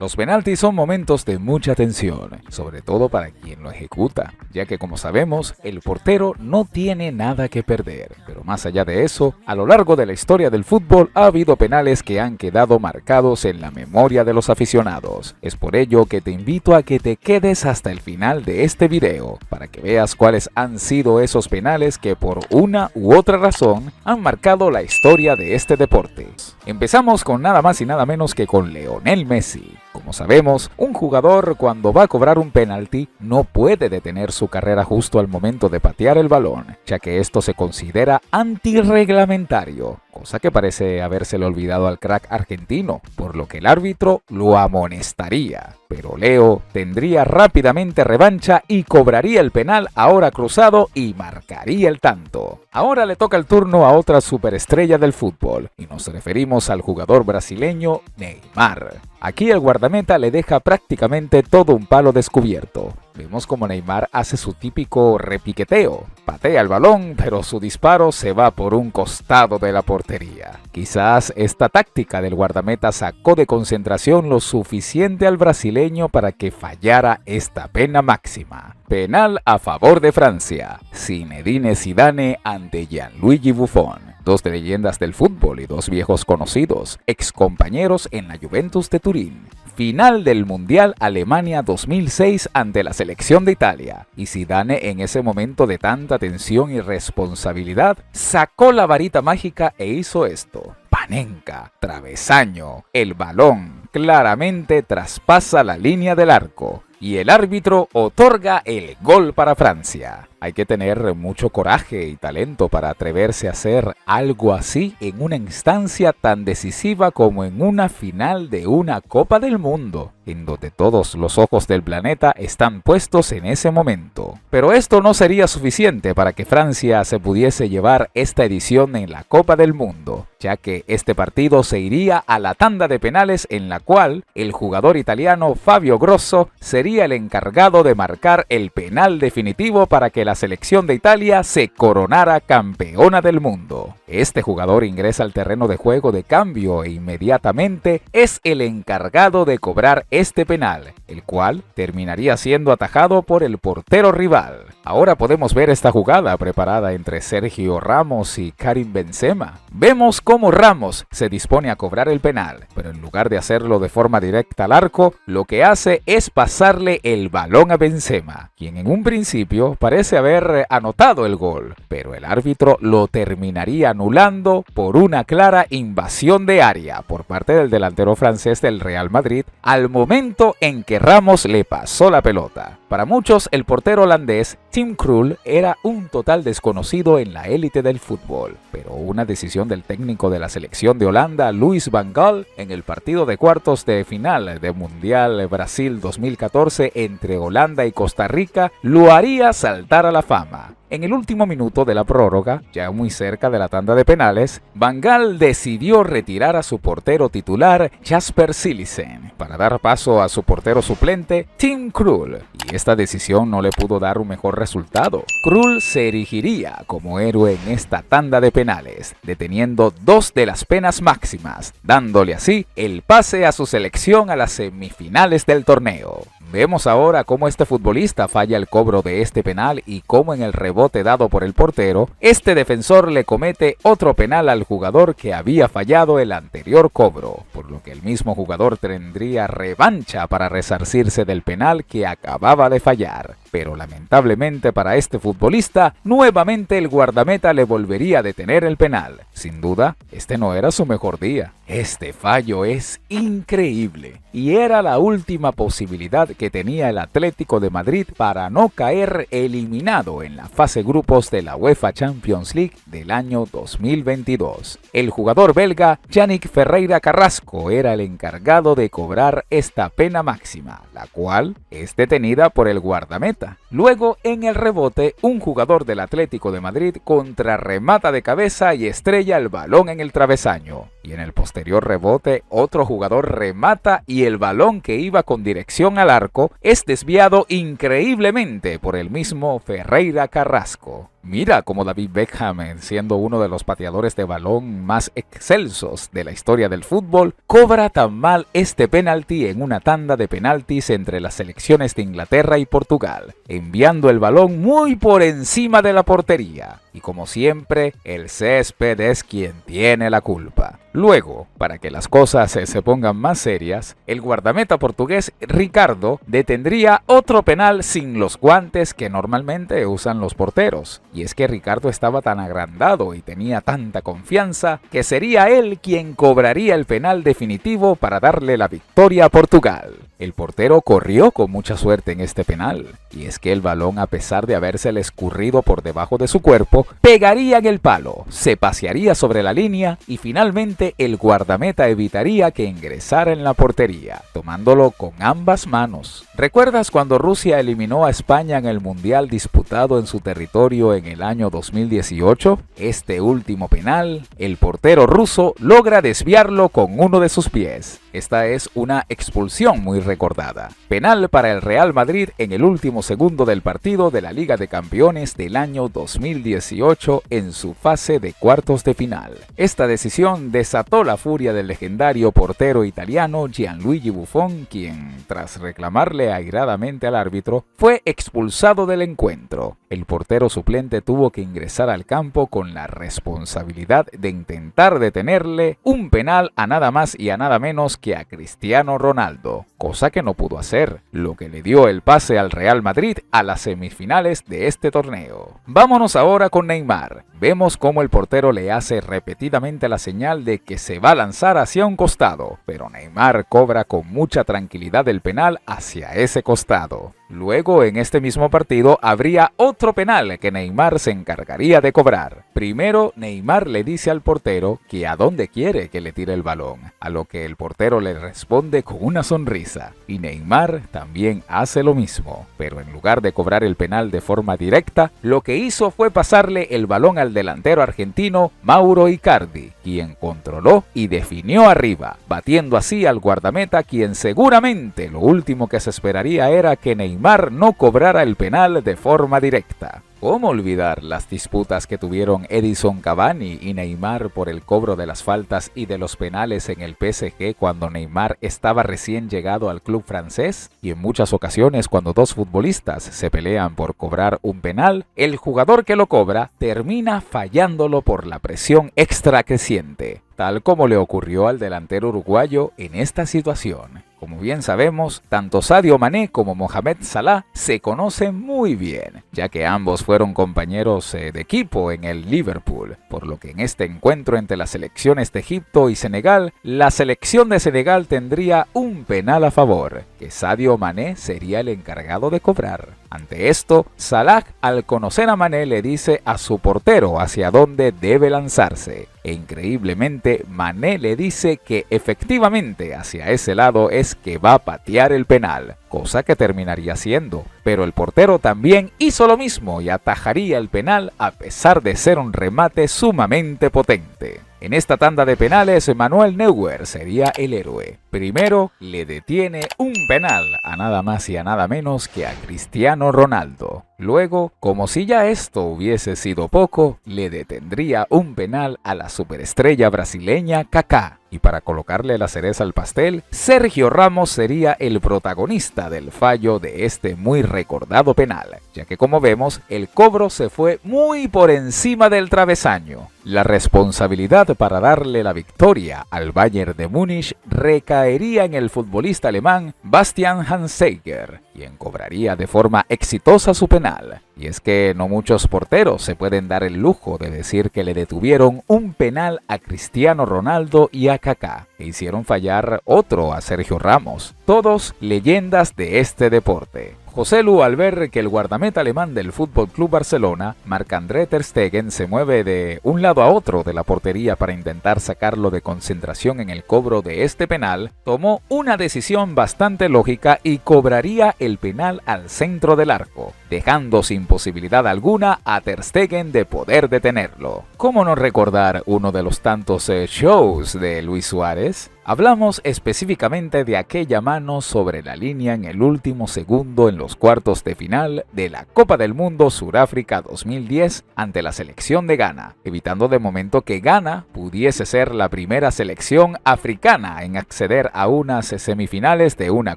Los penaltis son momentos de mucha tensión, sobre todo para quien lo ejecuta, ya que como sabemos, el portero no tiene nada que perder. Pero más allá de eso, a lo largo de la historia del fútbol ha habido penales que han quedado marcados en la memoria de los aficionados. Es por ello que te invito a que te quedes hasta el final de este video, para que veas cuáles han sido esos penales que por una u otra razón han marcado la historia de este deporte. Empezamos con nada más y nada menos que con Lionel Messi. Como sabemos, un jugador cuando va a cobrar un penalti no puede detener su carrera justo al momento de patear el balón, ya que esto se considera antirreglamentario, cosa que parece habérsele olvidado al crack argentino, por lo que el árbitro lo amonestaría. Pero Leo tendría rápidamente revancha y cobraría el penal ahora cruzado y marcaría el tanto. Ahora le toca el turno a otra superestrella del fútbol, y nos referimos al jugador brasileño Neymar. Aquí el guardameta le deja prácticamente todo un palo descubierto. Vemos como Neymar hace su típico repiqueteo. Patea el balón, pero su disparo se va por un costado de la portería. Quizás esta táctica del guardameta sacó de concentración lo suficiente al brasileño para que fallara esta pena máxima. Penal a favor de Francia. Zinedine Zidane ante Gianluigi Buffon. Dos de leyendas del fútbol y dos viejos conocidos, excompañeros en la Juventus de Turín. Final del Mundial Alemania 2006 ante la selección de Italia. Y Zidane, en ese momento de tanta tensión y responsabilidad, sacó la varita mágica e hizo esto. Panenka, travesaño, el balón claramente traspasa la línea del arco y el árbitro otorga el gol para Francia. Hay que tener mucho coraje y talento para atreverse a hacer algo así en una instancia tan decisiva como en una final de una Copa del Mundo, en donde todos los ojos del planeta están puestos en ese momento. Pero esto no sería suficiente para que Francia se pudiese llevar esta edición en la Copa del Mundo, ya que este partido se iría a la tanda de penales en la cual el jugador italiano Fabio Grosso sería el encargado de marcar el penal definitivo para que la selección de Italia se coronara campeona del mundo. Este jugador ingresa al terreno de juego de cambio e inmediatamente es el encargado de cobrar este penal, el cual terminaría siendo atajado por el portero rival. Ahora podemos ver esta jugada preparada entre Sergio Ramos y Karim Benzema. Vemos cómo Ramos se dispone a cobrar el penal, pero en lugar de hacerlo de forma directa al arco, lo que hace es pasarle el balón a Benzema, quien en un principio parece haber anotado el gol, pero el árbitro lo terminaría anulando por una clara invasión de área por parte del delantero francés del Real Madrid al momento en que Ramos le pasó la pelota. Para muchos, el portero holandés Tim Krul era un total desconocido en la élite del fútbol, pero una decisión del técnico de la selección de Holanda, Louis van Gaal, en el partido de cuartos de final de Mundial Brasil 2014 entre Holanda y Costa Rica, lo haría saltar a la fama. En el último minuto de la prórroga, ya muy cerca de la tanda de penales, Van Gaal decidió retirar a su portero titular Jasper Cillessen para dar paso a su portero suplente Tim Krul, y esta decisión no le pudo dar un mejor resultado. Krul se erigiría como héroe en esta tanda de penales, deteniendo dos de las penas máximas, dándole así el pase a su selección a las semifinales del torneo. Vemos ahora cómo este futbolista falla el cobro de este penal y cómo en el rebote dado por el portero, este defensor le comete otro penal al jugador que había fallado el anterior cobro, por lo que el mismo jugador tendría revancha para resarcirse del penal que acababa de fallar. Pero lamentablemente para este futbolista, nuevamente el guardameta le volvería a detener el penal. Sin duda, este no era su mejor día. Este fallo es increíble y era la última posibilidad que tenía el Atlético de Madrid para no caer eliminado en la fase grupos de la UEFA Champions League del año 2022. El jugador belga Yannick Ferreira Carrasco era el encargado de cobrar esta pena máxima, la cual es detenida por el guardameta. Luego, en el rebote, un jugador del Atlético de Madrid contrarremata de cabeza y estrella el balón en el travesaño. Y en el posterior rebote, otro jugador remata y el balón que iba con dirección al arco es desviado increíblemente por el mismo Ferreira Carrasco. Mira cómo David Beckham, siendo uno de los pateadores de balón más excelsos de la historia del fútbol, cobra tan mal este penalti en una tanda de penaltis entre las selecciones de Inglaterra y Portugal, enviando el balón muy por encima de la portería. Y como siempre, el césped es quien tiene la culpa. Luego, para que las cosas se pongan más serias, el guardameta portugués Ricardo detendría otro penal sin los guantes que normalmente usan los porteros. Y es que Ricardo estaba tan agrandado y tenía tanta confianza que sería él quien cobraría el penal definitivo para darle la victoria a Portugal. El portero corrió con mucha suerte en este penal, y es que el balón, a pesar de habérsele escurrido por debajo de su cuerpo, pegaría en el palo, se pasearía sobre la línea y finalmente el guardameta evitaría que ingresara en la portería, tomándolo con ambas manos. ¿Recuerdas cuando Rusia eliminó a España en el Mundial disputado en su territorio en el año 2018? Este último penal, el portero ruso logra desviarlo con uno de sus pies. Esta es una expulsión muy recordada. Penal para el Real Madrid en el último segundo del partido de la Liga de Campeones del año 2018 en su fase de cuartos de final. Esta decisión desató la furia del legendario portero italiano Gianluigi Buffon, quien, tras reclamarle airadamente al árbitro, fue expulsado del encuentro. El portero suplente tuvo que ingresar al campo con la responsabilidad de intentar detenerle un penal a nada más y a nada menos que a Cristiano Ronaldo, cosa que no pudo hacer, lo que le dio el pase al Real Madrid a las semifinales de este torneo. Vámonos ahora con Neymar. Vemos cómo el portero le hace repetidamente la señal de que se va a lanzar hacia un costado, pero Neymar cobra con mucha tranquilidad el penal hacia ese costado. Luego, en este mismo partido, habría otro penal que Neymar se encargaría de cobrar. Primero, Neymar le dice al portero que a dónde quiere que le tire el balón, a lo que el portero le responde con una sonrisa. Y Neymar también hace lo mismo, pero en lugar de cobrar el penal de forma directa, lo que hizo fue pasarle el balón al delantero argentino Mauro Icardi, quien controló y definió arriba, batiendo así al guardameta, quien seguramente lo último que se esperaría era que Neymar no cobrara el penal de forma directa. ¿Cómo olvidar las disputas que tuvieron Edinson Cavani y Neymar por el cobro de las faltas y de los penales en el PSG cuando Neymar estaba recién llegado al club francés? Y en muchas ocasiones, cuando dos futbolistas se pelean por cobrar un penal, el jugador que lo cobra termina fallándolo por la presión extra creciente, tal como le ocurrió al delantero uruguayo en esta situación. Como bien sabemos, tanto Sadio Mané como Mohamed Salah se conocen muy bien, ya que ambos fueron compañeros de equipo en el Liverpool, por lo que en este encuentro entre las selecciones de Egipto y Senegal, la selección de Senegal tendría un penal a favor, que Sadio Mané sería el encargado de cobrar. Ante esto, Salah, al conocer a Mané, le dice a su portero hacia dónde debe lanzarse. E increíblemente, Mané le dice que efectivamente hacia ese lado es que va a patear el penal, cosa que terminaría haciendo. Pero el portero también hizo lo mismo y atajaría el penal a pesar de ser un remate sumamente potente. En esta tanda de penales, Manuel Neuer sería el héroe. Primero, le detiene un penal a nada más y a nada menos que a Cristiano Ronaldo. Luego, como si ya esto hubiese sido poco, le detendría un penal a la superestrella brasileña Kaká. Y para colocarle la cereza al pastel, Sergio Ramos sería el protagonista del fallo de este muy recordado penal, ya que como vemos, el cobro se fue muy por encima del travesaño. La responsabilidad para darle la victoria al Bayern de Múnich recaería en el futbolista alemán Bastian Schweinsteiger, quien cobraría de forma exitosa su penal. Y es que no muchos porteros se pueden dar el lujo de decir que le detuvieron un penal a Cristiano Ronaldo y a Kaká, e hicieron fallar otro a Sergio Ramos, todos leyendas de este deporte. Joselu, al ver que el guardameta alemán del FC Barcelona, Marc-André ter Stegen, se mueve de un lado a otro de la portería para intentar sacarlo de concentración en el cobro de este penal, tomó una decisión bastante lógica y cobraría el penal al centro del arco, dejando sin posibilidad alguna a ter Stegen de poder detenerlo. ¿Cómo no recordar uno de los tantos shows de Luis Suárez? Hablamos específicamente de aquella mano sobre la línea en el último segundo en los cuartos de final de la Copa del Mundo Sudáfrica 2010 ante la selección de Ghana, evitando de momento que Ghana pudiese ser la primera selección africana en acceder a unas semifinales de una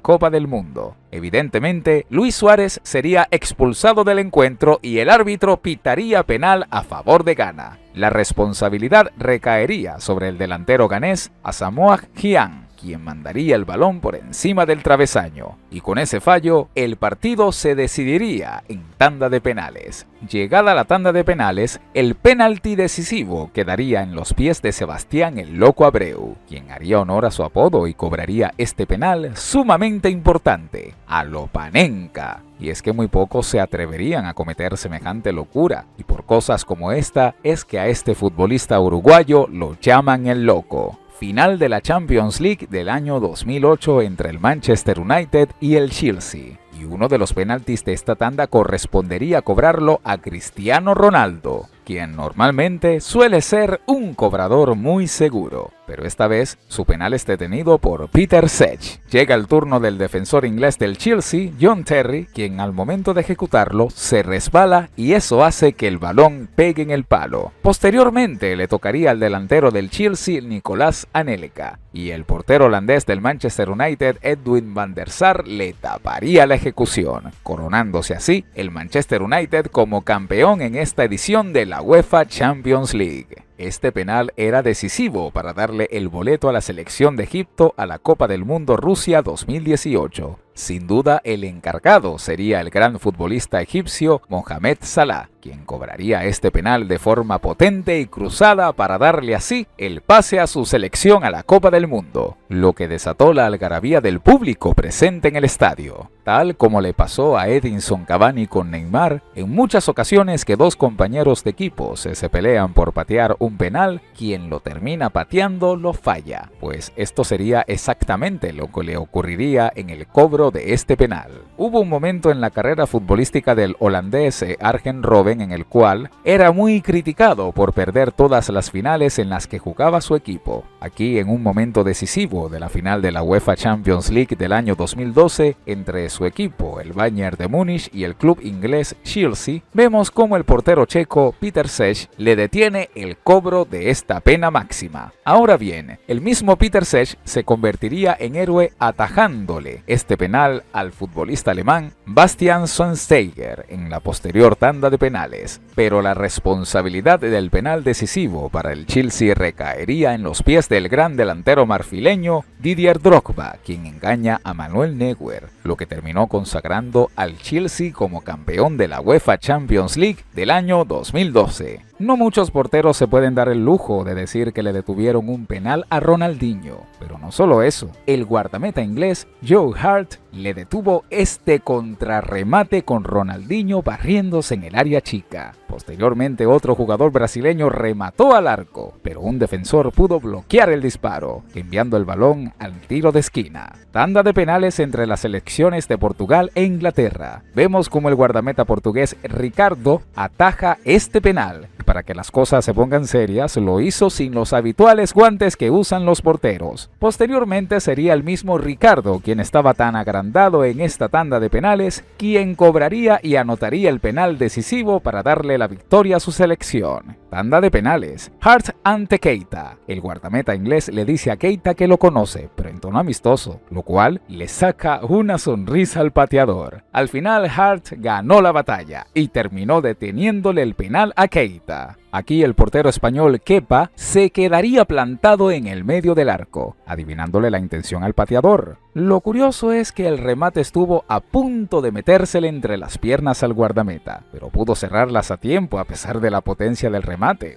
Copa del Mundo. Evidentemente, Luis Suárez sería expulsado del encuentro y el árbitro pitaría penal a favor de Ghana. La responsabilidad recaería sobre el delantero ganés Asamoah Gyan, quien mandaría el balón por encima del travesaño, y con ese fallo, el partido se decidiría en tanda de penales. Llegada la tanda de penales, el penalti decisivo quedaría en los pies de Sebastián el Loco Abreu, quien haría honor a su apodo y cobraría este penal sumamente importante, a lo Panenka. Y es que muy pocos se atreverían a cometer semejante locura, y por cosas como esta es que a este futbolista uruguayo lo llaman el Loco. Final de la Champions League del año 2008 entre el Manchester United y el Chelsea. Y uno de los penaltis de esta tanda correspondería cobrarlo a Cristiano Ronaldo, quien normalmente suele ser un cobrador muy seguro. Pero esta vez su penal es detenido por Peter Cech. Llega el turno del defensor inglés del Chelsea, John Terry, quien al momento de ejecutarlo se resbala y eso hace que el balón pegue en el palo. Posteriormente le tocaría al delantero del Chelsea, Nicolás Anelka, y el portero holandés del Manchester United, Edwin van der Sar, le taparía la ejecución, coronándose así el Manchester United como campeón en esta edición de la UEFA Champions League. Este penal era decisivo para darle el boleto a la selección de Egipto a la Copa del Mundo Rusia 2018. Sin duda, el encargado sería el gran futbolista egipcio Mohamed Salah, quien cobraría este penal de forma potente y cruzada para darle así el pase a su selección a la Copa del Mundo, lo que desató la algarabía del público presente en el estadio. Tal como le pasó a Edinson Cavani con Neymar, en muchas ocasiones que dos compañeros de equipo se pelean por patear un penal, quien lo termina pateando lo falla, pues esto sería exactamente lo que le ocurriría en el cobro de este penal. Hubo un momento en la carrera futbolística del holandés Arjen Robben en el cual era muy criticado por perder todas las finales en las que jugaba su equipo. Aquí, en un momento decisivo de la final de la UEFA Champions League del año 2012 entre su equipo, el Bayern de Múnich, y el club inglés Chelsea, vemos cómo el portero checo Peter Cech le detiene el cobro de esta pena máxima. Ahora bien, el mismo Peter Cech se convertiría en héroe atajándole este penal al futbolista alemán Bastian Schweinsteiger en la posterior tanda de penales, pero la responsabilidad del penal decisivo para el Chelsea recaería en los pies del gran delantero marfileño Didier Drogba, quien engaña a Manuel Neuer, lo que terminó consagrando al Chelsea como campeón de la UEFA Champions League del año 2012. No muchos porteros se pueden dar el lujo de decir que le detuvieron un penal a Ronaldinho, pero no solo eso, el guardameta inglés Joe Hart le detuvo este contrarremate con Ronaldinho barriéndose en el área chica. Posteriormente otro jugador brasileño remató al arco, pero un defensor pudo bloquear el disparo, enviando el balón al tiro de esquina. Tanda de penales entre las selecciones de Portugal e Inglaterra. Vemos como el guardameta portugués Ricardo ataja este penal. Para que las cosas se pongan serias, lo hizo sin los habituales guantes que usan los porteros. Posteriormente sería el mismo Ricardo quien estaba tan agrandado en esta tanda de penales, quien cobraría y anotaría el penal decisivo para darle la victoria a su selección. Tanda de penales. Hart ante Keita. El guardameta inglés le dice a Keita que lo conoce, pero en tono amistoso, lo cual le saca una sonrisa al pateador. Al final Hart ganó la batalla y terminó deteniéndole el penal a Keita. Aquí el portero español Kepa se quedaría plantado en el medio del arco, adivinándole la intención al pateador. Lo curioso es que el remate estuvo a punto de metérsele entre las piernas al guardameta, pero pudo cerrarlas a tiempo a pesar de la potencia del remate.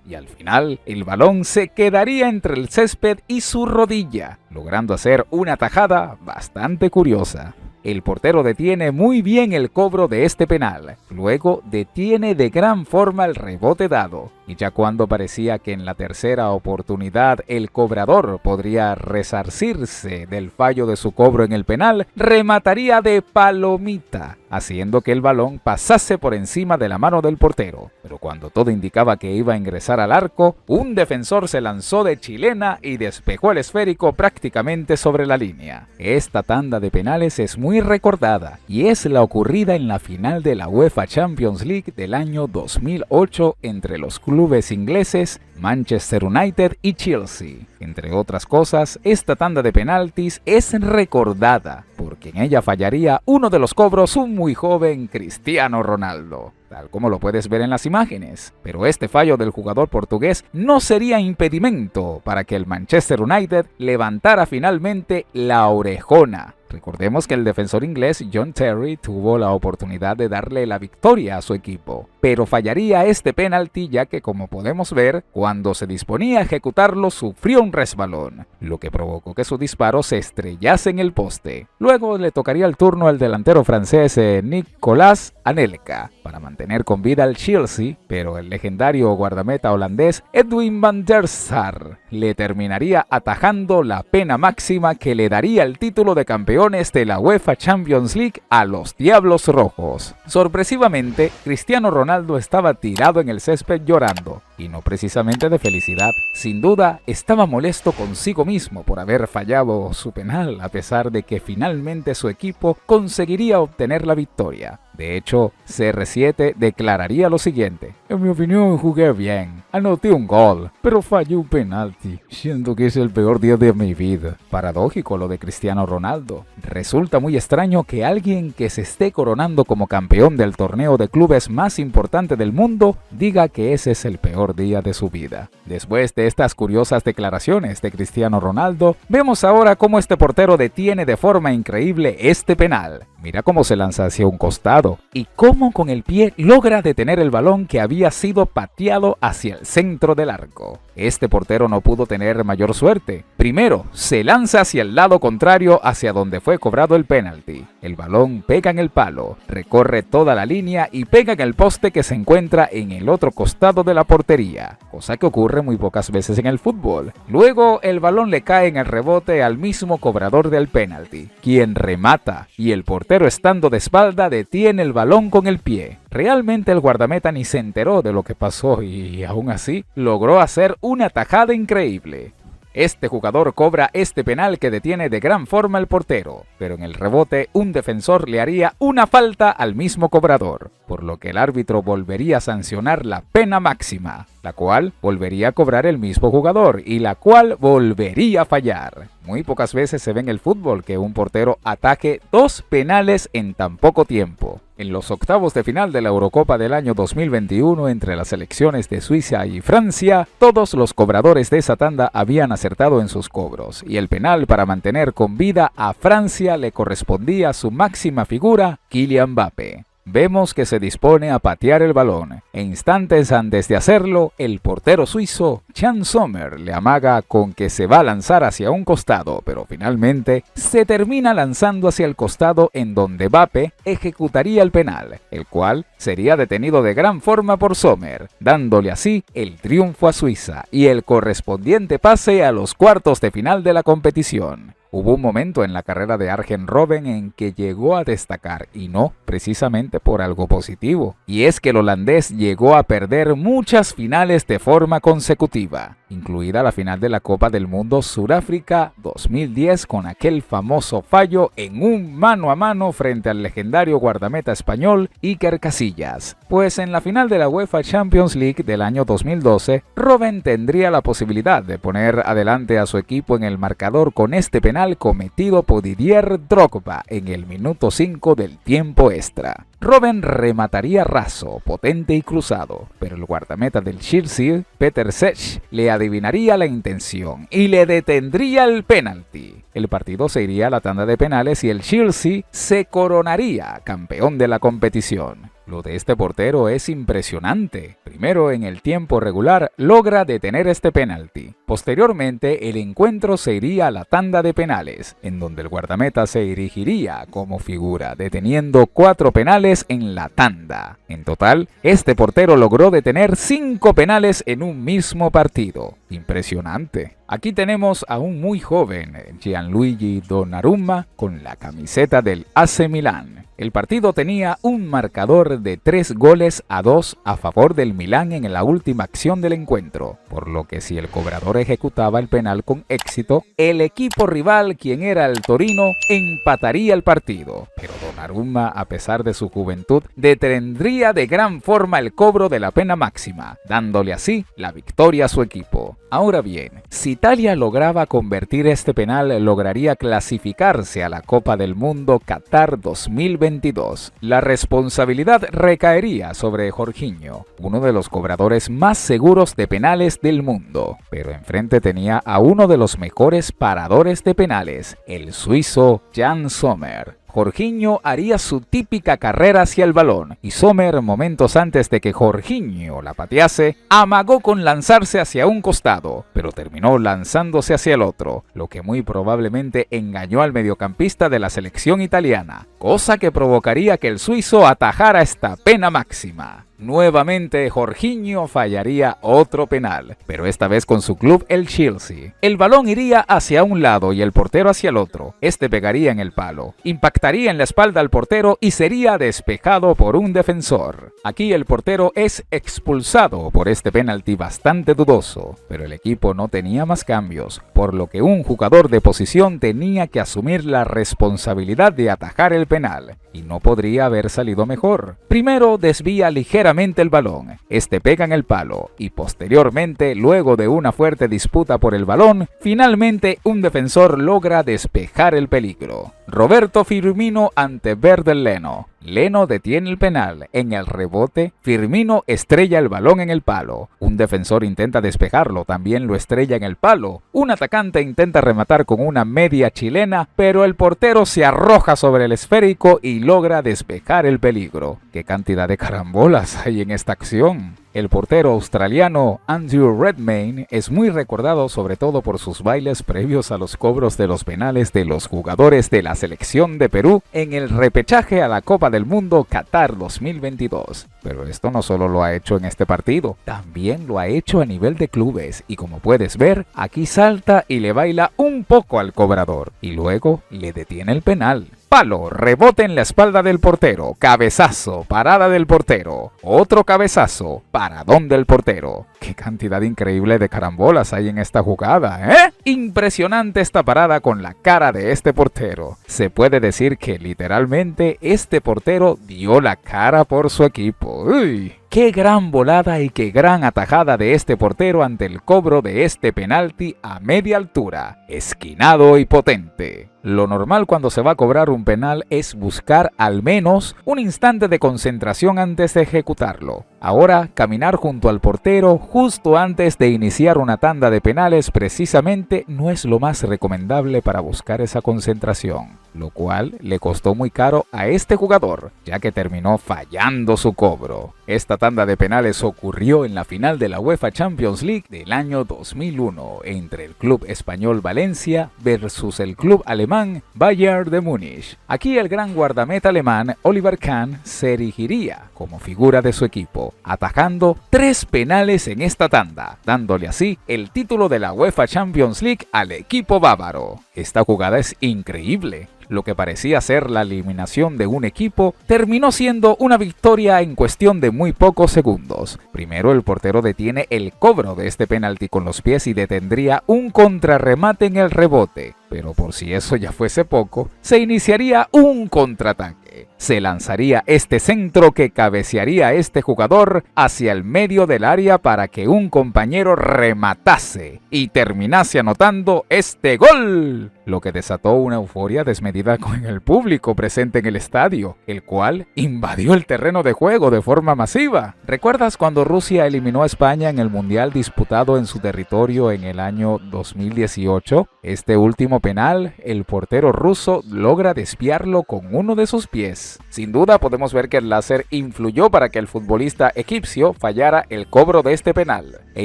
Y al final el balón se quedaría entre el césped y su rodilla, logrando hacer una tajada bastante curiosa. El portero detiene muy bien el cobro de este penal, luego detiene de gran forma el rebote dado, y ya cuando parecía que en la tercera oportunidad el cobrador podría resarcirse del fallo de su cobro en el penal, remataría de palomita, haciendo que el balón pasase por encima de la mano del portero. Pero cuando todo indicaba que iba a ingresar al arco, un defensor se lanzó de chilena y despejó el esférico prácticamente sobre la línea. Esta tanda de penales es muy recordada y es la ocurrida en la final de la UEFA Champions League del año 2008 entre los clubes ingleses Manchester United y Chelsea. Entre otras cosas, esta tanda de penaltis es recordada porque en ella fallaría uno de los cobros un muy joven Cristiano Ronaldo, tal como lo puedes ver en las imágenes. Pero este fallo del jugador portugués no sería impedimento para que el Manchester United levantara finalmente la orejona. Recordemos que el defensor inglés John Terry tuvo la oportunidad de darle la victoria a su equipo, pero fallaría este penalti ya que, como podemos ver, cuando se disponía a ejecutarlo sufrió un resbalón, lo que provocó que su disparo se estrellase en el poste. Luego le tocaría el turno al delantero francés Nicolas Anelka para mantener con vida al Chelsea, pero el legendario guardameta holandés Edwin van der Sar le terminaría atajando la pena máxima que le daría el título de campeón de la UEFA Champions League a los Diablos Rojos. Sorpresivamente, Cristiano Ronaldo estaba tirado en el césped llorando, y no precisamente de felicidad. Sin duda, estaba molesto consigo mismo por haber fallado su penal, a pesar de que finalmente su equipo conseguiría obtener la victoria. De hecho, CR7 declararía lo siguiente: en mi opinión jugué bien, anoté un gol, pero fallé un penalti, siento que es el peor día de mi vida. Paradójico lo de Cristiano Ronaldo. Resulta muy extraño que alguien que se esté coronando como campeón del torneo de clubes más importante del mundo diga que ese es el peor día de su vida. Después de estas curiosas declaraciones de Cristiano Ronaldo, vemos ahora cómo este portero detiene de forma increíble este penal. Mira cómo se lanza hacia un costado y cómo con el pie logra detener el balón que había sido pateado hacia el centro del arco. Este portero no pudo tener mayor suerte. Primero, se lanza hacia el lado contrario hacia donde fue cobrado el penalti. El balón pega en el palo, recorre toda la línea y pega en el poste que se encuentra en el otro costado de la portería, cosa que ocurre muy pocas veces en el fútbol. Luego, el balón le cae en el rebote al mismo cobrador del penalti, quien remata, y el portero, estando de espalda, detiene el balón con el pie. Realmente el guardameta ni se enteró de lo que pasó y aún así logró hacer una tajada increíble. Este jugador cobra este penal que detiene de gran forma el portero, pero en el rebote un defensor le haría una falta al mismo cobrador, por lo que el árbitro volvería a sancionar la pena máxima, la cual volvería a cobrar el mismo jugador y la cual volvería a fallar. Muy pocas veces se ve en el fútbol que un portero ataque 2 penales en tan poco tiempo. En los octavos de final de la Eurocopa del año 2021 entre las selecciones de Suiza y Francia, todos los cobradores de esa tanda habían acertado en sus cobros, y el penal para mantener con vida a Francia le correspondía a su máxima figura, Kylian Mbappé. Vemos que se dispone a patear el balón. E instantes antes de hacerlo, el portero suizo Jan Sommer le amaga con que se va a lanzar hacia un costado, pero finalmente se termina lanzando hacia el costado en donde Mbappé ejecutaría el penal, el cual sería detenido de gran forma por Sommer, dándole así el triunfo a Suiza y el correspondiente pase a los cuartos de final de la competición. Hubo un momento en la carrera de Arjen Robben en que llegó a destacar, y no precisamente por algo positivo, y es que el holandés llegó a perder muchas finales de forma consecutiva, incluida la final de la Copa del Mundo Sudáfrica 2010 con aquel famoso fallo en un mano a mano frente al legendario guardameta español Iker Casillas. Pues en la final de la UEFA Champions League del año 2012, Robben tendría la posibilidad de poner adelante a su equipo en el marcador con este penal cometido por Didier Drogba en el minuto 5 del tiempo extra. Robben remataría raso, potente y cruzado, pero el guardameta del Chelsea, Peter Cech, le adivinaría la intención y le detendría el penalti. El partido se iría a la tanda de penales y el Chelsea se coronaría campeón de la competición. Lo de este portero es impresionante. Primero, en el tiempo regular, logra detener este penalti. Posteriormente, el encuentro se iría a la tanda de penales, en donde el guardameta se erigiría como figura, deteniendo 4 penales en la tanda. En total, este portero logró detener 5 penales en un mismo partido. Impresionante. Aquí tenemos a un muy joven, Gianluigi Donnarumma, con la camiseta del AC Milán. El partido tenía un marcador de 3-2 a favor del Milán en la última acción del encuentro, por lo que si el cobrador ejecutaba el penal con éxito, el equipo rival, quien era el Torino, empataría el partido. Pero Donnarumma, a pesar de su juventud, detendría de gran forma el cobro de la pena máxima, dándole así la victoria a su equipo. Ahora bien, si Italia lograba convertir este penal, lograría clasificarse a la Copa del Mundo Qatar 2022. La responsabilidad recaería sobre Jorginho, uno de los cobradores más seguros de penales del mundo, pero enfrente tenía a uno de los mejores paradores de penales, el suizo Jan Sommer. Jorginho haría su típica carrera hacia el balón y Sommer, momentos antes de que Jorginho la patease, amagó con lanzarse hacia un costado, pero terminó lanzándose hacia el otro, lo que muy probablemente engañó al mediocampista de la selección italiana, cosa que provocaría que el suizo atajara esta pena máxima. Nuevamente Jorginho fallaría otro penal, pero esta vez con su club el Chelsea. El balón iría hacia un lado y el portero hacia el otro. Este pegaría en el palo, impactaría en la espalda al portero y sería despejado por un defensor. Aquí el portero es expulsado por este penalti bastante dudoso, pero el equipo no tenía más cambios, por lo que un jugador de posición tenía que asumir la responsabilidad de atajar el penal, y no podría haber salido mejor. Primero desvía ligeramente el balón, este pega en el palo y posteriormente, luego de una fuerte disputa por el balón, finalmente un defensor logra despejar el peligro. Roberto Firmino ante Werder Leno. Leno detiene el penal. En el rebote, Firmino estrella el balón en el palo. Un defensor intenta despejarlo, también lo estrella en el palo. Un atacante intenta rematar con una media chilena, pero el portero se arroja sobre el esférico y logra despejar el peligro. ¡Qué cantidad de carambolas hay en esta acción! El portero australiano Andrew Redmayne es muy recordado sobre todo por sus bailes previos a los cobros de los penales de los jugadores de la selección de Perú en el repechaje a la Copa del Mundo Qatar 2022. Pero esto no solo lo ha hecho en este partido, también lo ha hecho a nivel de clubes y como puedes ver, aquí salta y le baila un poco al cobrador y luego le detiene el penal. Palo, rebote en la espalda del portero, cabezazo, parada del portero, otro cabezazo, paradón del portero. ¡Qué cantidad increíble de carambolas hay en esta jugada, eh! Impresionante esta parada con la cara de este portero. Se puede decir que literalmente este portero dio la cara por su equipo. ¡Uy! ¡Qué gran volada y qué gran atajada de este portero ante el cobro de este penalti a media altura! Esquinado y potente. Lo normal cuando se va a cobrar un penal es buscar al menos un instante de concentración antes de ejecutarlo. Ahora, caminar junto al portero justo antes de iniciar una tanda de penales precisamente no es lo más recomendable para buscar esa concentración, lo cual le costó muy caro a este jugador, ya que terminó fallando su cobro. Esta tanda de penales ocurrió en la final de la UEFA Champions League del año 2001 entre el club español Valencia versus el club alemán Bayern de Múnich. Aquí el gran guardameta alemán Oliver Kahn se erigiría como figura de su equipo, atajando 3 penales en esta tanda, dándole así el título de la UEFA Champions League al equipo bávaro. Esta jugada es increíble. Lo que parecía ser la eliminación de un equipo terminó siendo una victoria en cuestión de muy pocos segundos. Primero el portero detiene el cobro de este penalti con los pies y detendría un contrarremate en el rebote. Pero por si eso ya fuese poco, se iniciaría un contraataque. Se lanzaría este centro que cabecearía a este jugador hacia el medio del área para que un compañero rematase y terminase anotando este gol, lo que desató una euforia desmedida con el público presente en el estadio, el cual invadió el terreno de juego de forma masiva. ¿Recuerdas cuando Rusia eliminó a España en el Mundial disputado en su territorio en el año 2018? Este último penal, el portero ruso logra desviarlo con uno de sus pies pies. Sin duda podemos ver que el láser influyó para que el futbolista egipcio fallara el cobro de este penal. E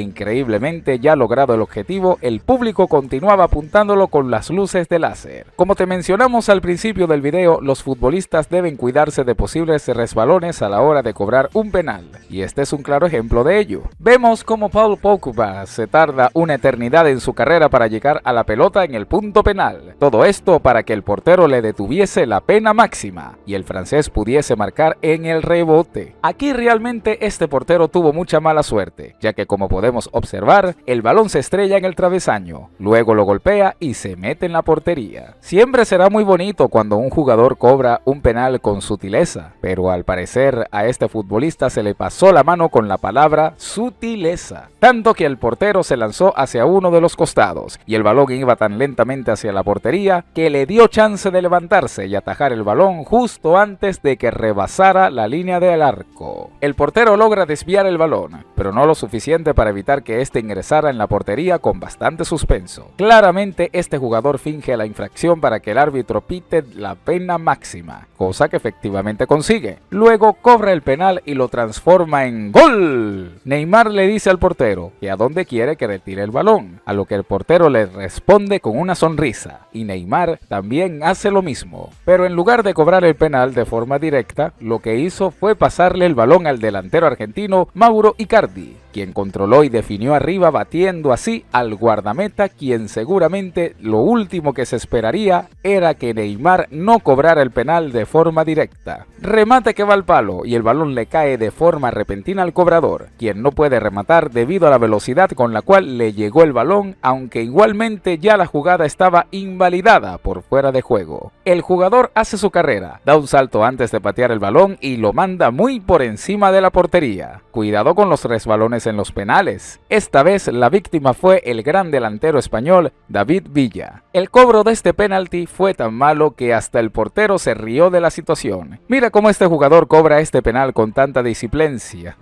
increíblemente, ya logrado el objetivo, el público continuaba apuntándolo con las luces de láser. Como te mencionamos al principio del video, los futbolistas deben cuidarse de posibles resbalones a la hora de cobrar un penal, y este es un claro ejemplo de ello. Vemos cómo Paul Pogba se tarda una eternidad en su carrera para llegar a la pelota en el punto penal. Todo esto para que el portero le detuviese la pena máxima y el francés pudiese marcar en el rebote. Aquí realmente este portero tuvo mucha mala suerte, ya que como podemos observar, el balón se estrella en el travesaño, luego lo golpea y se mete en la portería. Siempre será muy bonito cuando un jugador cobra un penal con sutileza, pero al parecer a este futbolista se le pasó la mano con la palabra sutileza, tanto que el portero se lanzó hacia uno de los costados y el balón iba tan lentamente hacia la portería que le dio chance de levantarse y atajar el balón justo antes de que rebasara la línea del arco. El portero logra desviar el balón, pero no lo suficiente para evitar que este ingresara en la portería con bastante suspenso. Claramente este jugador finge la infracción para que el árbitro pite la pena máxima, cosa que efectivamente consigue. Luego cobra el penal y lo transforma en ¡gol! Neymar le dice al portero que a dónde quiere que retire el balón, a lo que el portero le responde con una sonrisa, y Neymar también hace lo mismo. Pero en lugar de cobrar el penal de forma directa, lo que hizo fue pasarle el balón al delantero argentino Mauro Icardi, quien controló y definió arriba, batiendo así al guardameta, quien seguramente lo último que se esperaría era que Neymar no cobrara el penal de forma directa. Remate que va al palo y el balón le cae de forma repentina al cobrador, quien no puede rematar debido a la velocidad con la cual le llegó el balón, aunque igualmente ya la jugada estaba invalidada por fuera de juego. El jugador hace su carrera, da un salto antes de patear el balón y lo manda muy por encima de la portería. Cuidado con los resbalones en los penales. Esta vez la víctima fue el gran delantero español David Villa. El cobro de este penalti fue tan malo que hasta el portero se rió de la situación. Mira cómo este jugador cobra este penal con tanta disciplicia.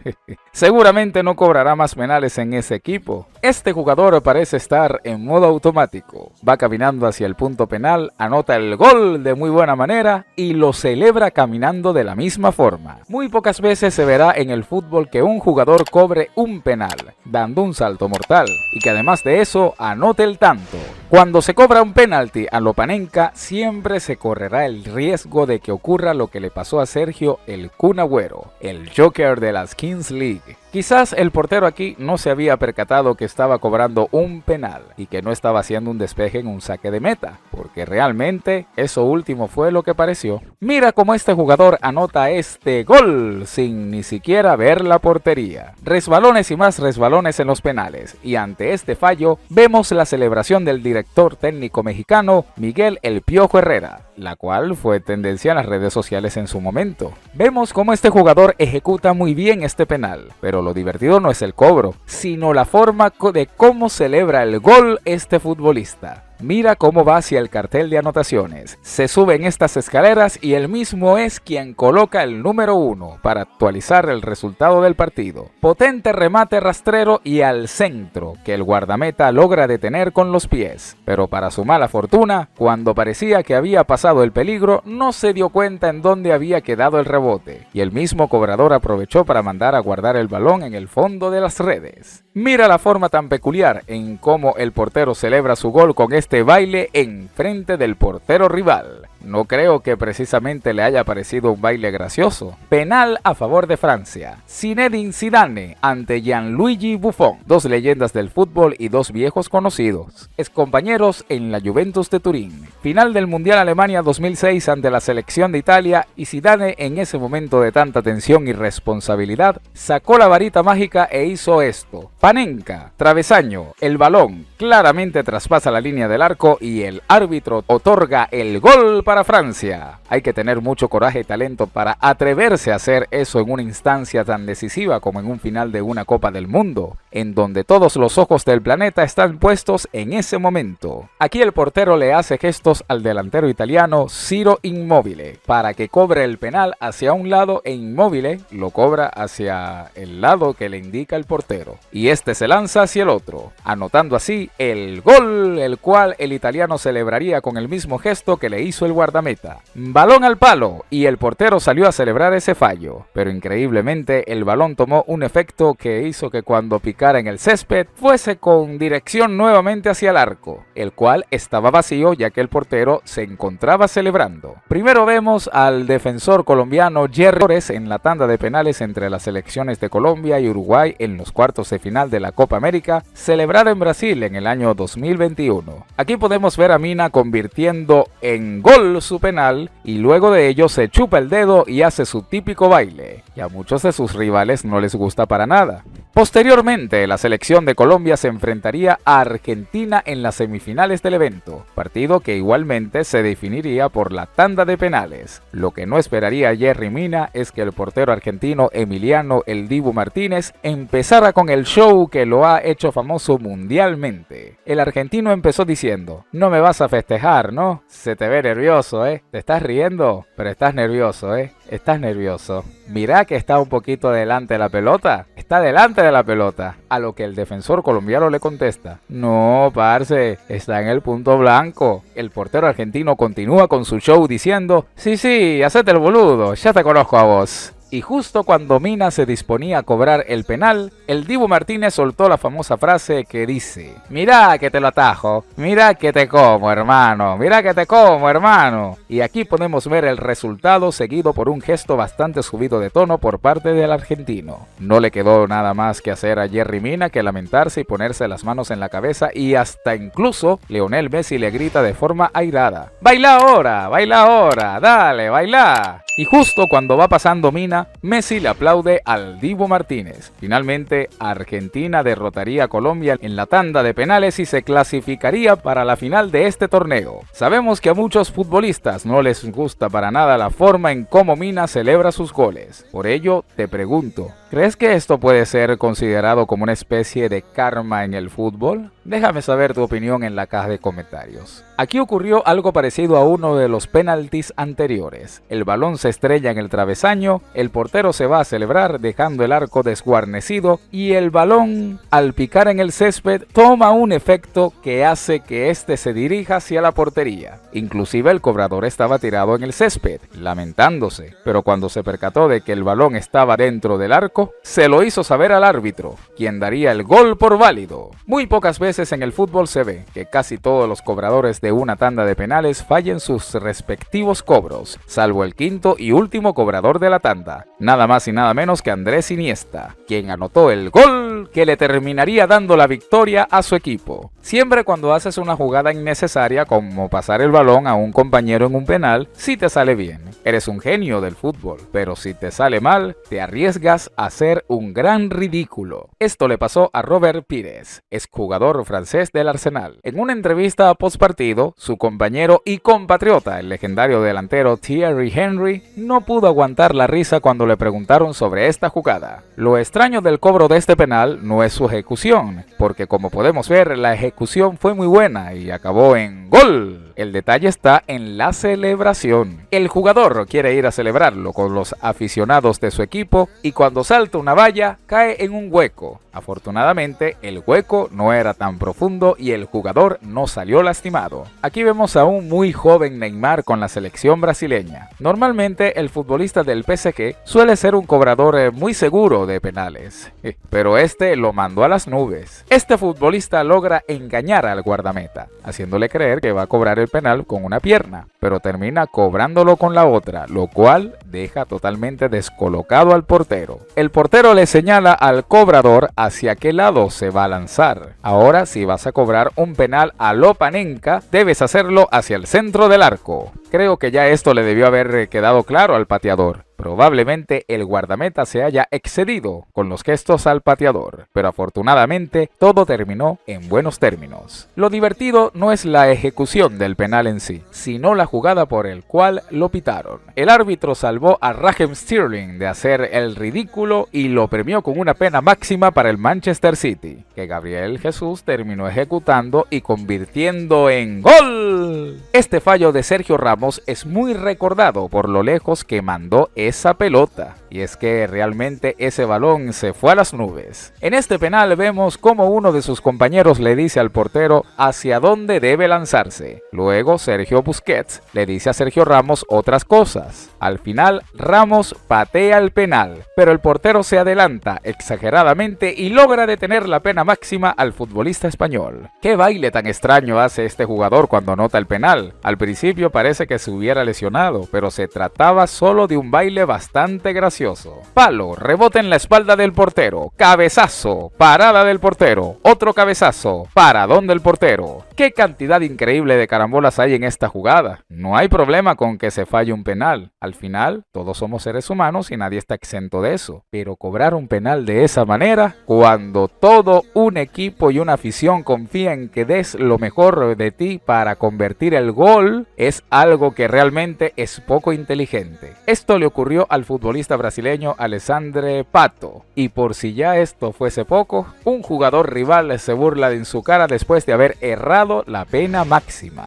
Seguramente no cobrará más penales en ese equipo. Este jugador parece estar en modo automático. Va caminando hacia el punto penal, anota el gol de muy buena manera y lo celebra caminando de la misma forma. Muy pocas veces se verá en el fútbol que un jugador cobre un penal, dando un salto mortal, y que además de eso anote el tanto. Cuando se cobra un penalti a lo Panenka, siempre se correrá el riesgo de que ocurra lo que le pasó a Sergio el Kun Agüero, el Joker de las Kings League. Quizás el portero aquí no se había percatado que estaba cobrando un penal y que no estaba haciendo un despeje en un saque de meta, porque realmente eso último fue lo que pareció. Mira cómo este jugador anota este gol sin ni siquiera ver la portería. Resbalones y más resbalones en los penales, y ante este fallo vemos la celebración del director técnico mexicano Miguel El Piojo Herrera, la cual fue tendencia en las redes sociales en su momento. Vemos cómo este jugador ejecuta muy bien este penal, pero lo divertido no es el cobro, sino la forma de cómo celebra el gol este futbolista. Mira cómo va hacia el cartel de anotaciones, se sube en estas escaleras y él mismo es quien coloca el número 1 para actualizar el resultado del partido. Potente remate rastrero y al centro, que el guardameta logra detener con los pies. Pero para su mala fortuna, cuando parecía que había pasado el peligro, no se dio cuenta en dónde había quedado el rebote, y el mismo cobrador aprovechó para mandar a guardar el balón en el fondo de las redes. Mira la forma tan peculiar en cómo el portero celebra su gol con este baile en frente del portero rival. No creo que precisamente le haya parecido un baile gracioso. Penal a favor de Francia. Zinedine Zidane ante Gianluigi Buffon, dos leyendas del fútbol y dos viejos conocidos, excompañeros en la Juventus de Turín. Final del Mundial Alemania 2006 ante la selección de Italia, y Zidane, en ese momento de tanta tensión y responsabilidad, sacó la varita mágica e hizo esto. Panenka, travesaño, el balón claramente traspasa la línea del arco y el árbitro otorga el gol para Francia. Hay que tener mucho coraje y talento para atreverse a hacer eso en una instancia tan decisiva como en un final de una Copa del Mundo, en donde todos los ojos del planeta están puestos en ese momento. Aquí el portero le hace gestos al delantero italiano Ciro Immobile para que cobre el penal hacia un lado e Immobile lo cobra hacia el lado que le indica el portero, y este se lanza hacia el otro, anotando así el gol, el cual el italiano celebraría con el mismo gesto que le hizo el guardameta. guardameta. Balón al palo y el portero salió a celebrar ese fallo, pero increíblemente el balón tomó un efecto que hizo que cuando picara en el césped fuese con dirección nuevamente hacia el arco, el cual estaba vacío ya que el portero se encontraba celebrando. Primero vemos al defensor colombiano Jerry Torres en la tanda de penales entre las selecciones de Colombia y Uruguay en los cuartos de final de la Copa América, celebrada en Brasil en el año 2021. Aquí podemos ver a Mina convirtiendo en gol su penal y luego de ello se chupa el dedo y hace su típico baile, y a muchos de sus rivales no les gusta para nada. Posteriormente, la selección de Colombia se enfrentaría a Argentina en las semifinales del evento, partido que igualmente se definiría por la tanda de penales. Lo que no esperaría Jerry Mina es que el portero argentino Emiliano "El Dibu" Martínez empezara con el show que lo ha hecho famoso mundialmente. El argentino empezó diciendo: "No me vas a festejar, ¿no? Se te ve nervioso, ¿eh? Te estás riendo, pero estás nervioso, ¿eh? Estás nervioso. Mira que está un poquito delante de la pelota. Está delante de la pelota". A lo que el defensor colombiano le contesta: "No, parce, está en el punto blanco". El portero argentino continúa con su show diciendo: Sí, hacete el boludo, ya te conozco a vos". Y justo cuando Mina se disponía a cobrar el penal, el Dibu Martínez soltó la famosa frase que dice: "Mirá que te lo atajo, mirá que te como, hermano, mirá que te como, hermano". Y aquí podemos ver el resultado seguido por un gesto bastante subido de tono por parte del argentino. No le quedó nada más que hacer a Jerry Mina que lamentarse y ponerse las manos en la cabeza, y hasta incluso Lionel Messi le grita de forma airada: baila ahora, dale, baila". Y justo cuando va pasando Mina, Messi le aplaude al Dibu Martínez. Finalmente, Argentina derrotaría a Colombia en la tanda de penales y se clasificaría para la final de este torneo. Sabemos que a muchos futbolistas no les gusta para nada la forma en cómo Mina celebra sus goles. Por ello, te pregunto, ¿crees que esto puede ser considerado como una especie de karma en el fútbol? Déjame saber tu opinión en la caja de comentarios. Aquí ocurrió algo parecido a uno de los penaltis anteriores. El balón se estrella en el travesaño, el portero se va a celebrar dejando el arco desguarnecido y el balón, al picar en el césped, toma un efecto que hace que este se dirija hacia la portería. Inclusive el cobrador estaba tirado en el césped, lamentándose, pero cuando se percató de que el balón estaba dentro del arco, se lo hizo saber al árbitro, quien daría el gol por válido. Muy pocas veces en el fútbol se ve que casi todos los cobradores de una tanda de penales fallen sus respectivos cobros, salvo el quinto y último cobrador de la tanda, nada más y nada menos que Andrés Iniesta, quien anotó el gol que le terminaría dando la victoria a su equipo. Siempre cuando haces una jugada innecesaria como pasar el balón a un compañero en un penal, si te sale bien, eres un genio del fútbol, pero si te sale mal, te arriesgas a hacer un gran ridículo. Esto le pasó a Robert Pires, exjugador francés del Arsenal. En una entrevista postpartido, su compañero y compatriota, el legendario delantero Thierry Henry, no pudo aguantar la risa cuando le preguntaron sobre esta jugada. Lo extraño del cobro de este penal no es su ejecución, porque como podemos ver, la ejecución fue muy buena y acabó en gol. El detalle está en la celebración. El jugador quiere ir a celebrarlo con los aficionados de su equipo y cuando salta una valla, cae en un hueco. Afortunadamente, el hueco no era tan profundo y el jugador no salió lastimado. Aquí vemos a un muy joven Neymar con la selección brasileña. Normalmente, el futbolista del PSG suele ser un cobrador muy seguro de penales, pero este lo mandó a las nubes. Este futbolista logra engañar al guardameta, haciéndole creer que va a cobrar el penal con una pierna, pero termina cobrándolo con la otra, lo cual deja totalmente descolocado al portero. El portero le señala al cobrador hacia qué lado se va a lanzar. Ahora, si vas a cobrar un penal a lo Panenka, debes hacerlo hacia el centro del arco. Creo que ya esto le debió haber quedado claro al pateador. Probablemente el guardameta se haya excedido con los gestos al pateador, pero afortunadamente todo terminó en buenos términos. Lo divertido no es la ejecución del penal en sí, sino la jugada por el cual lo pitaron. El árbitro salvó a Raheem Sterling de hacer el ridículo y lo premió con una pena máxima para el Manchester City, que Gabriel Jesús terminó ejecutando y convirtiendo en gol. Este fallo de Sergio Ramos es muy recordado por lo lejos que mandó esa pelota. Y es que realmente ese balón se fue a las nubes. En este penal vemos cómo uno de sus compañeros le dice al portero hacia dónde debe lanzarse. Luego Sergio Busquets le dice a Sergio Ramos otras cosas. Al final Ramos patea el penal, pero el portero se adelanta exageradamente y logra detener la pena máxima al futbolista español. ¿Qué baile tan extraño hace este jugador cuando anota el penal? Al principio parece que se hubiera lesionado, pero se trataba solo de un baile bastante gracioso. Palo, rebote en la espalda del portero, cabezazo, parada del portero, otro cabezazo, paradón del portero. ¿Qué cantidad increíble de carambolas hay en esta jugada? No hay problema con que se falle un penal. Al final, todos somos seres humanos y nadie está exento de eso. Pero cobrar un penal de esa manera, cuando todo un equipo y una afición confía en que des lo mejor de ti para convertir el gol, es algo que realmente es poco inteligente. Esto le ocurrió al futbolista brasileño Alessandro Pato. Y por si ya esto fuese poco, un jugador rival se burla en su cara después de haber errado la pena máxima.